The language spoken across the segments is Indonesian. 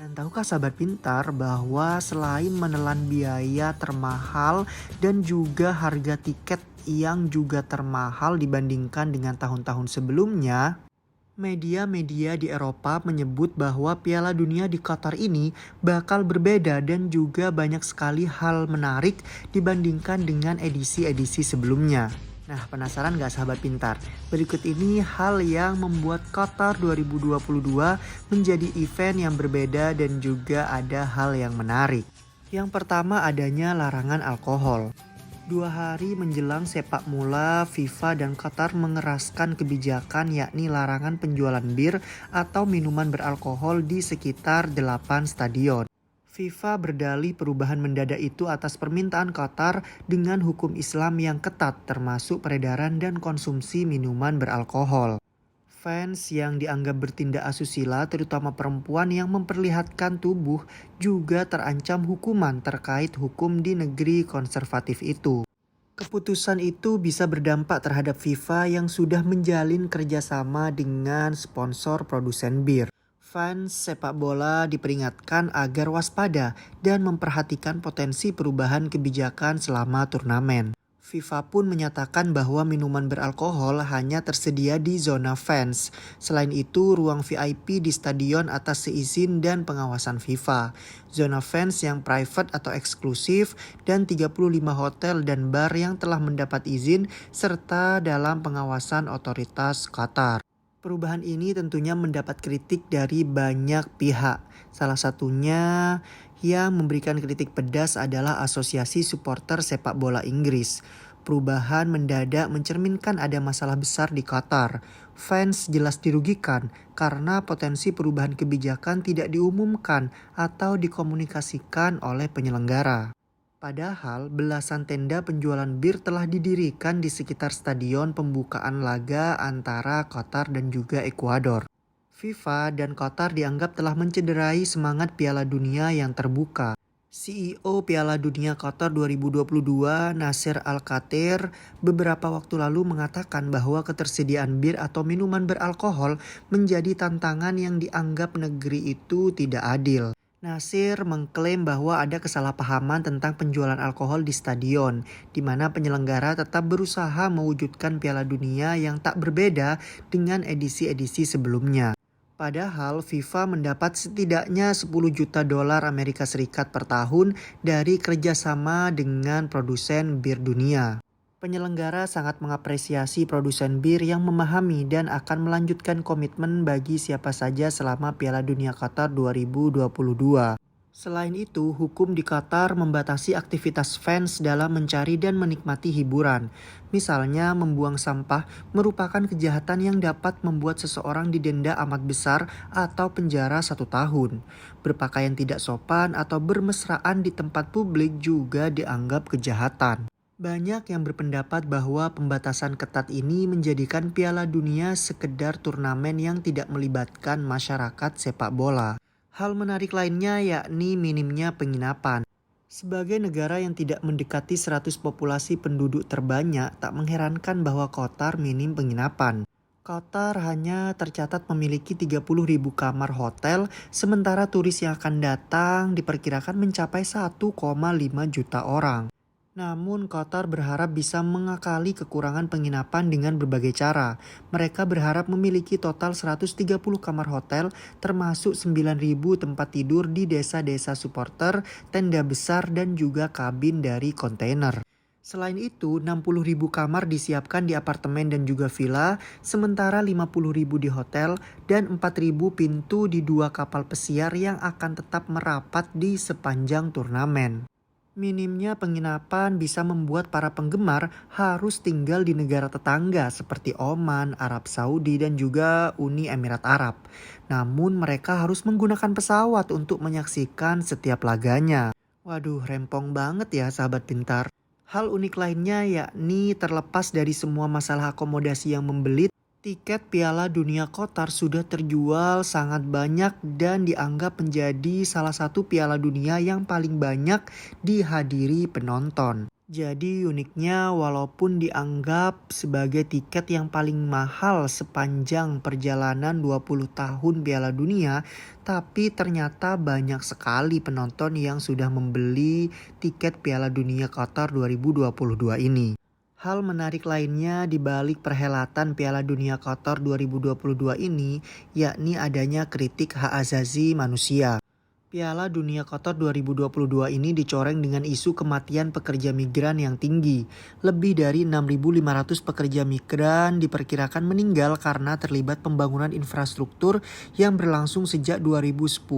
Dan tahukah sahabat pintar bahwa selain menelan biaya termahal dan juga harga tiket yang juga termahal dibandingkan dengan tahun-tahun sebelumnya, media-media di Eropa menyebut bahwa Piala Dunia di Qatar ini bakal berbeda dan juga banyak sekali hal menarik dibandingkan dengan edisi-edisi sebelumnya. Nah, penasaran gak sahabat pintar? Berikut ini hal yang membuat Qatar 2022 menjadi event yang berbeda dan juga ada hal yang menarik. Yang pertama adanya larangan alkohol. 2 hari menjelang sepak bola, FIFA dan Qatar mengeraskan kebijakan yakni larangan penjualan bir atau minuman beralkohol di sekitar 8 stadion. FIFA berdalih perubahan mendadak itu atas permintaan Qatar dengan hukum Islam yang ketat termasuk peredaran dan konsumsi minuman beralkohol. Fans yang dianggap bertindak asusila terutama perempuan yang memperlihatkan tubuh juga terancam hukuman terkait hukum di negeri konservatif itu. Keputusan itu bisa berdampak terhadap FIFA yang sudah menjalin kerjasama dengan sponsor produsen bir. Fans sepak bola diperingatkan agar waspada dan memperhatikan potensi perubahan kebijakan selama turnamen. FIFA pun menyatakan bahwa minuman beralkohol hanya tersedia di zona fans. Selain itu, ruang VIP di stadion atas seizin dan pengawasan FIFA. Zona fans yang private atau eksklusif dan 35 hotel dan bar yang telah mendapat izin serta dalam pengawasan otoritas Qatar. Perubahan ini tentunya mendapat kritik dari banyak pihak. Salah satunya yang memberikan kritik pedas adalah Asosiasi Supporter Sepak Bola Inggris. Perubahan mendadak mencerminkan ada masalah besar di Qatar. Fans jelas dirugikan karena potensi perubahan kebijakan tidak diumumkan atau dikomunikasikan oleh penyelenggara. Padahal belasan tenda penjualan bir telah didirikan di sekitar stadion pembukaan laga antara Qatar dan juga Ekuador. FIFA dan Qatar dianggap telah mencederai semangat Piala Dunia yang terbuka. CEO Piala Dunia Qatar 2022 Nasser Al-Khater beberapa waktu lalu mengatakan bahwa ketersediaan bir atau minuman beralkohol menjadi tantangan yang dianggap negeri itu tidak adil. Nasir mengklaim bahwa ada kesalahpahaman tentang penjualan alkohol di stadion, di mana penyelenggara tetap berusaha mewujudkan Piala Dunia yang tak berbeda dengan edisi-edisi sebelumnya. Padahal FIFA mendapat setidaknya 10 juta dolar Amerika Serikat per tahun dari kerjasama dengan produsen bir dunia. Penyelenggara sangat mengapresiasi produsen bir yang memahami dan akan melanjutkan komitmen bagi siapa saja selama Piala Dunia Qatar 2022. Selain itu, hukum di Qatar membatasi aktivitas fans dalam mencari dan menikmati hiburan. Misalnya, membuang sampah merupakan kejahatan yang dapat membuat seseorang didenda amat besar atau penjara 1 tahun. Berpakaian tidak sopan atau bermesraan di tempat publik juga dianggap kejahatan. Banyak yang berpendapat bahwa pembatasan ketat ini menjadikan Piala Dunia sekedar turnamen yang tidak melibatkan masyarakat sepak bola. Hal menarik lainnya yakni minimnya penginapan. Sebagai negara yang tidak mendekati 100 populasi penduduk terbanyak, tak mengherankan bahwa Qatar minim penginapan. Qatar hanya tercatat memiliki 30.000 kamar hotel, sementara turis yang akan datang diperkirakan mencapai 1,5 juta orang. Namun Qatar berharap bisa mengakali kekurangan penginapan dengan berbagai cara. Mereka berharap memiliki total 130 kamar hotel termasuk 9.000 tempat tidur di desa-desa supporter, tenda besar dan juga kabin dari kontainer. Selain itu, 60.000 kamar disiapkan di apartemen dan juga villa, sementara 50.000 di hotel dan 4.000 pintu di 2 kapal pesiar yang akan tetap merapat di sepanjang turnamen. Minimnya penginapan bisa membuat para penggemar harus tinggal di negara tetangga seperti Oman, Arab Saudi, dan juga Uni Emirat Arab. Namun mereka harus menggunakan pesawat untuk menyaksikan setiap laganya. Waduh, rempong banget ya sahabat pintar. Hal unik lainnya yakni terlepas dari semua masalah akomodasi yang membelit, tiket Piala Dunia Qatar sudah terjual sangat banyak dan dianggap menjadi salah satu Piala Dunia yang paling banyak dihadiri penonton. Jadi uniknya walaupun dianggap sebagai tiket yang paling mahal sepanjang perjalanan 20 tahun Piala Dunia, tapi ternyata banyak sekali penonton yang sudah membeli tiket Piala Dunia Qatar 2022 ini. Hal menarik lainnya di balik perhelatan Piala Dunia Qatar 2022 ini, yakni adanya kritik hak asasi manusia. Piala Dunia Qatar 2022 ini dicoreng dengan isu kematian pekerja migran yang tinggi. Lebih dari 6.500 pekerja migran diperkirakan meninggal karena terlibat pembangunan infrastruktur yang berlangsung sejak 2010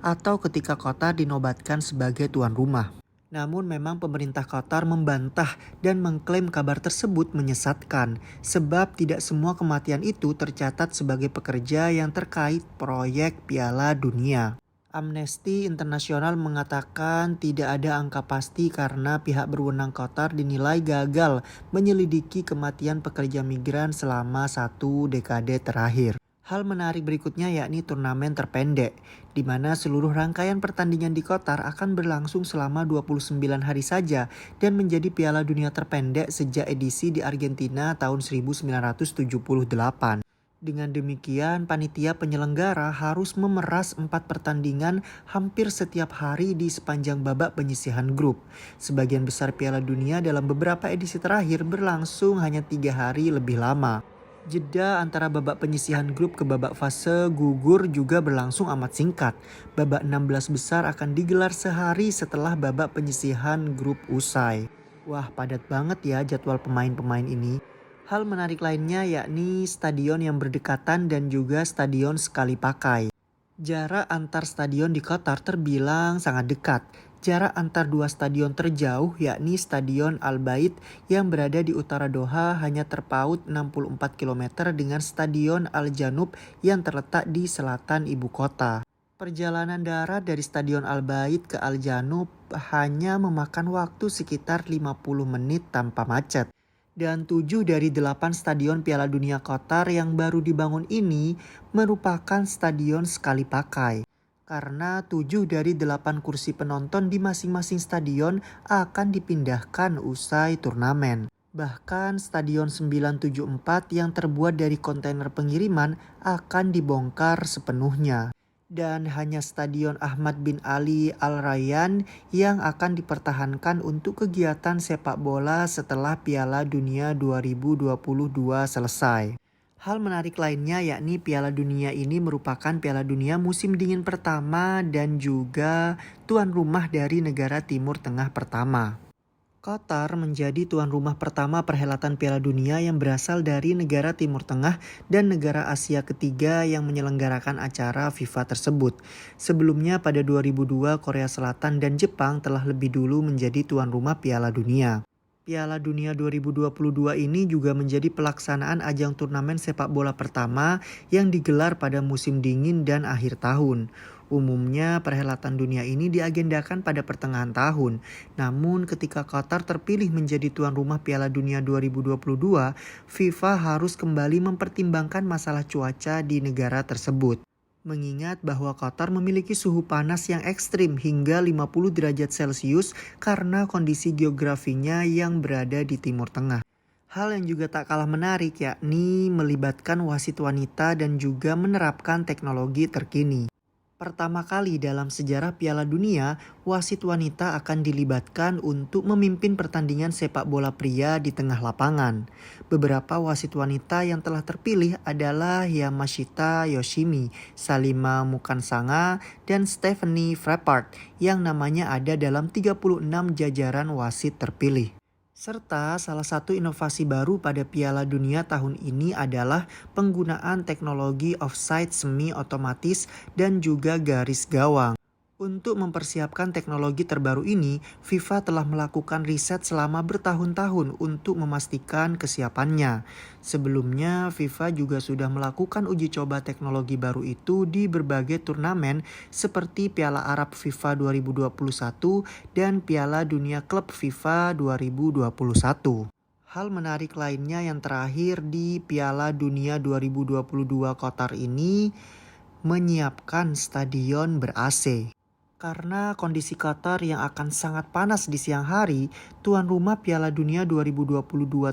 atau ketika Qatar dinobatkan sebagai tuan rumah. Namun memang pemerintah Qatar membantah dan mengklaim kabar tersebut menyesatkan, sebab tidak semua kematian itu tercatat sebagai pekerja yang terkait proyek Piala Dunia. Amnesty International mengatakan tidak ada angka pasti karena pihak berwenang Qatar dinilai gagal menyelidiki kematian pekerja migran selama 1 dekade terakhir. Hal menarik berikutnya yakni turnamen terpendek, di mana seluruh rangkaian pertandingan di Qatar akan berlangsung selama 29 hari saja dan menjadi Piala Dunia terpendek sejak edisi di Argentina tahun 1978. Dengan demikian, panitia penyelenggara harus memeras 4 pertandingan hampir setiap hari di sepanjang babak penyisihan grup. Sebagian besar Piala Dunia dalam beberapa edisi terakhir berlangsung hanya 3 hari lebih lama. Jeda antara babak penyisihan grup ke babak fase gugur juga berlangsung amat singkat. Babak 16 besar akan digelar sehari setelah babak penyisihan grup usai. Wah, padat banget ya jadwal pemain-pemain ini. Hal menarik lainnya yakni stadion yang berdekatan dan juga stadion sekali pakai. Jarak antar stadion di Qatar terbilang sangat dekat. Jarak antar dua stadion terjauh yakni Stadion Al Bait yang berada di utara Doha hanya terpaut 64 km dengan Stadion Al Janub yang terletak di selatan ibu kota. Perjalanan darat dari Stadion Al Bait ke Al Janub hanya memakan waktu sekitar 50 menit tanpa macet. Dan 7 dari 8 stadion Piala Dunia Qatar yang baru dibangun ini merupakan stadion sekali pakai. Karena 7 dari 8 kursi penonton di masing-masing stadion akan dipindahkan usai turnamen. Bahkan stadion 974 yang terbuat dari kontainer pengiriman akan dibongkar sepenuhnya. Dan hanya Stadion Ahmad bin Ali Al Rayyan yang akan dipertahankan untuk kegiatan sepak bola setelah Piala Dunia 2022 selesai. Hal menarik lainnya yakni Piala Dunia ini merupakan Piala Dunia musim dingin pertama dan juga tuan rumah dari negara Timur Tengah pertama. Qatar menjadi tuan rumah pertama perhelatan Piala Dunia yang berasal dari negara Timur Tengah dan negara Asia ketiga yang menyelenggarakan acara FIFA tersebut. Sebelumnya pada 2002 Korea Selatan dan Jepang telah lebih dulu menjadi tuan rumah Piala Dunia. Piala Dunia 2022 ini juga menjadi pelaksanaan ajang turnamen sepak bola pertama yang digelar pada musim dingin dan akhir tahun. Umumnya perhelatan dunia ini diagendakan pada pertengahan tahun. Namun ketika Qatar terpilih menjadi tuan rumah Piala Dunia 2022, FIFA harus kembali mempertimbangkan masalah cuaca di negara tersebut. Mengingat bahwa Qatar memiliki suhu panas yang ekstrim hingga 50 derajat Celcius karena kondisi geografinya yang berada di Timur Tengah. Hal yang juga tak kalah menarik yakni melibatkan wasit wanita dan juga menerapkan teknologi terkini. Pertama kali dalam sejarah Piala Dunia, wasit wanita akan dilibatkan untuk memimpin pertandingan sepak bola pria di tengah lapangan. Beberapa wasit wanita yang telah terpilih adalah Yamashita Yoshimi, Salima Mukansanga, dan Stephanie Frappart yang namanya ada dalam 36 jajaran wasit terpilih. Serta salah satu inovasi baru pada Piala Dunia tahun ini adalah penggunaan teknologi offside semi-otomatis dan juga garis gawang. Untuk mempersiapkan teknologi terbaru ini, FIFA telah melakukan riset selama bertahun-tahun untuk memastikan kesiapannya. Sebelumnya, FIFA juga sudah melakukan uji coba teknologi baru itu di berbagai turnamen seperti Piala Arab FIFA 2021 dan Piala Dunia Klub FIFA 2021. Hal menarik lainnya yang terakhir di Piala Dunia 2022 Qatar ini menyiapkan stadion ber-AC. Karena kondisi Qatar yang akan sangat panas di siang hari, tuan rumah Piala Dunia 2022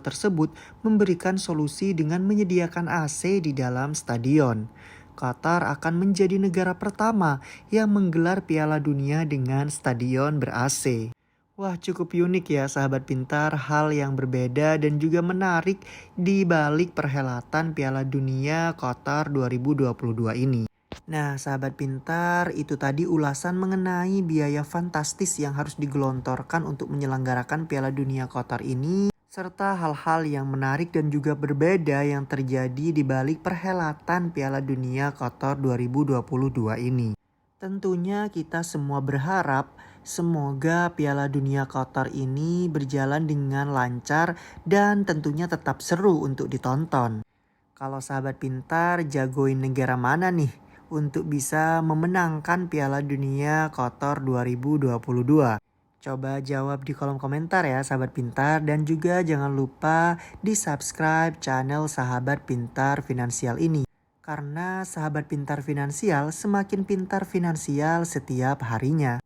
tersebut memberikan solusi dengan menyediakan AC di dalam stadion. Qatar akan menjadi negara pertama yang menggelar Piala Dunia dengan stadion ber-AC. Wah, cukup unik ya sahabat pintar, hal yang berbeda dan juga menarik di balik perhelatan Piala Dunia Qatar 2022 ini. Nah, sahabat pintar, itu tadi ulasan mengenai biaya fantastis yang harus digelontorkan untuk menyelenggarakan Piala Dunia Qatar ini, serta hal-hal yang menarik dan juga berbeda yang terjadi di balik perhelatan Piala Dunia Qatar 2022 ini. Tentunya kita semua berharap semoga Piala Dunia Qatar ini berjalan dengan lancar dan tentunya tetap seru untuk ditonton. Kalau sahabat pintar, jagoin negara mana nih untuk bisa memenangkan Piala Dunia Qatar 2022? Coba jawab di kolom komentar ya sahabat pintar, dan juga jangan lupa di subscribe channel Sahabat Pintar Finansial ini. Karena sahabat pintar finansial semakin pintar finansial setiap harinya.